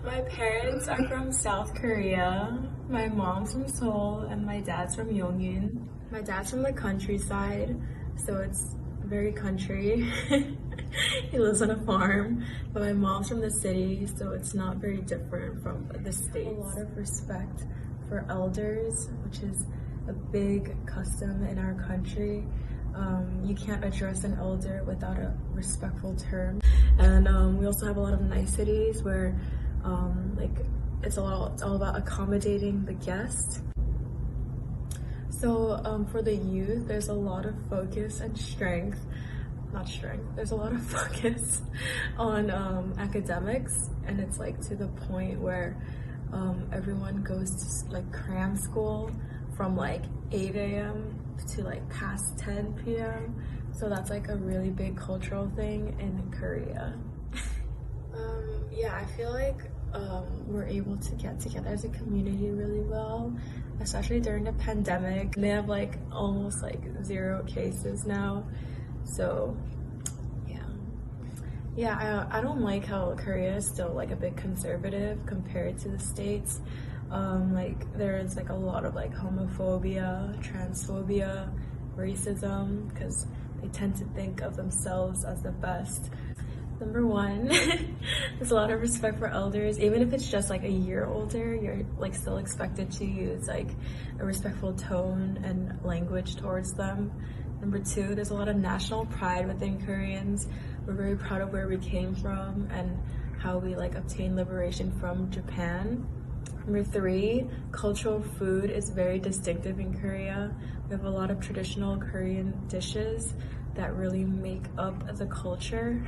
My parents are from South Korea. My mom's from Seoul and my dad's from Yongin. My dad's from the countryside, so it's very country. He lives on a farm, but my mom's from the city, so it's not very different from the States. A lot of respect for elders, which is a big custom in our country. You can't address an elder without a respectful term. And we also have a lot of niceties where it's all about accommodating the guest. So for the youth, there's a lot of focus and there's a lot of focus on academics, and it's like to the point where everyone goes to like cram school from like 8 a.m. to like past 10 p.m. So that's like a really big cultural thing in Korea. Yeah, I feel like we're able to get together as a community really well, especially during the pandemic. They have like almost like 0 cases now, so yeah, I don't like how Korea is still like a bit conservative compared to the States. Like there's like a lot of like homophobia, transphobia, racism, because they tend to think of themselves as the best. Number one, there's a lot of respect for elders. Even if it's just like a year older, you're like still expected to use like a respectful tone and language towards them. Number two, there's a lot of national pride within Koreans. We're very proud of where we came from and how we like obtained liberation from Japan. Number three, cultural food is very distinctive in Korea. We have a lot of traditional Korean dishes that really make up the culture.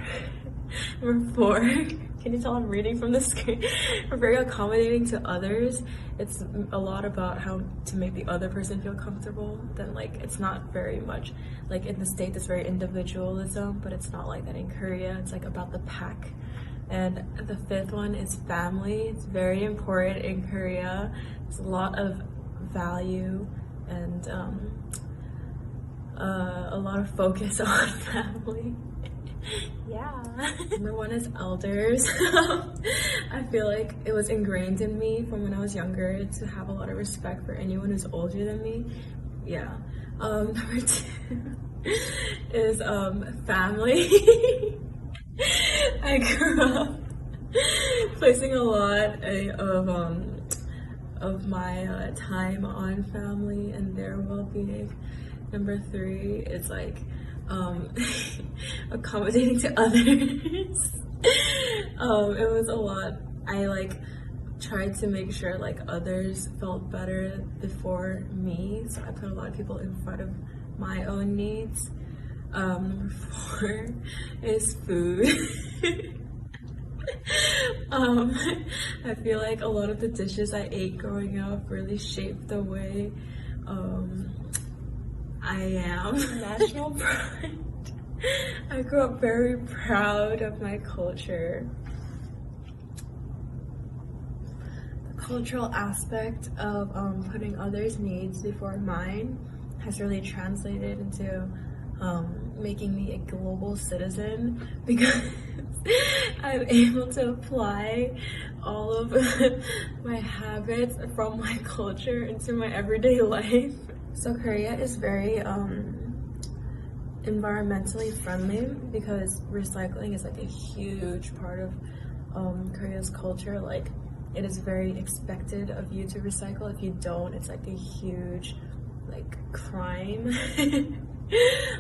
Number four, can you tell I'm reading from the screen? We're very accommodating to others. It's a lot about how to make the other person feel comfortable. Then like it's not very much like in the States it's very individualism, but it's not like that in Korea. It's like about the pack. And the fifth one is family. It's very important in Korea. There's a lot of value and a lot of focus on family. Yeah. Number one is elders. I feel like it was ingrained in me from when I was younger to have a lot of respect for anyone who's older than me. Yeah. Number two is family. I grew up placing a lot of my time on family and their well-being. Number three is like accommodating to others. It was a lot. I like tried to make sure like others felt better before me, so I put a lot of people in front of my own needs. Number four is food. I feel like a lot of the dishes I ate growing up really shaped the way I am. National pride. I grew up very proud of my culture. The cultural aspect of putting others' needs before mine has really translated into making me a global citizen, because I'm able to apply all of my habits from my culture into my everyday life. So Korea is very environmentally friendly because recycling is like a huge part of Korea's culture. Like it is very expected of you to recycle. If you don't, it's like a huge like crime.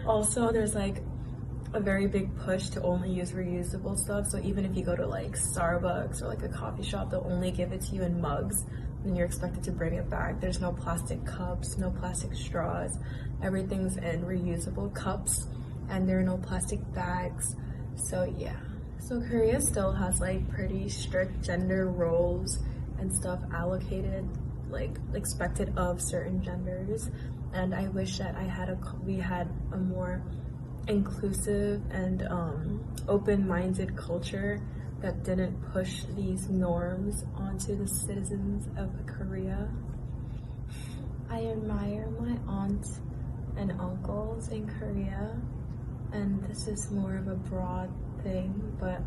Also, there's like a very big push to only use reusable stuff. So even if you go to like Starbucks or like a coffee shop, they'll only give it to you in mugs and you're expected to bring it back. There's no plastic cups, no plastic straws. Everything's in reusable cups and there are no plastic bags. So yeah. So Korea still has like pretty strict gender roles and stuff allocated, like expected of certain genders. And I wish that we had a more inclusive and open-minded culture that didn't push these norms onto the citizens of Korea. I admire my aunts and uncles in Korea, and this is more of a broad thing, but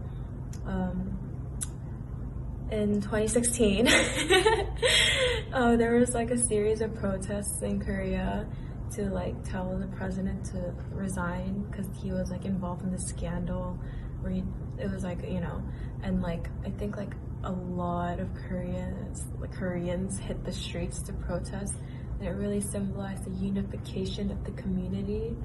in 2016, there was like a series of protests in Korea to like tell the president to resign because he was like involved in the scandal where it was like, you know, and like I think like a lot of Koreans hit the streets to protest, and it really symbolized the unification of the community.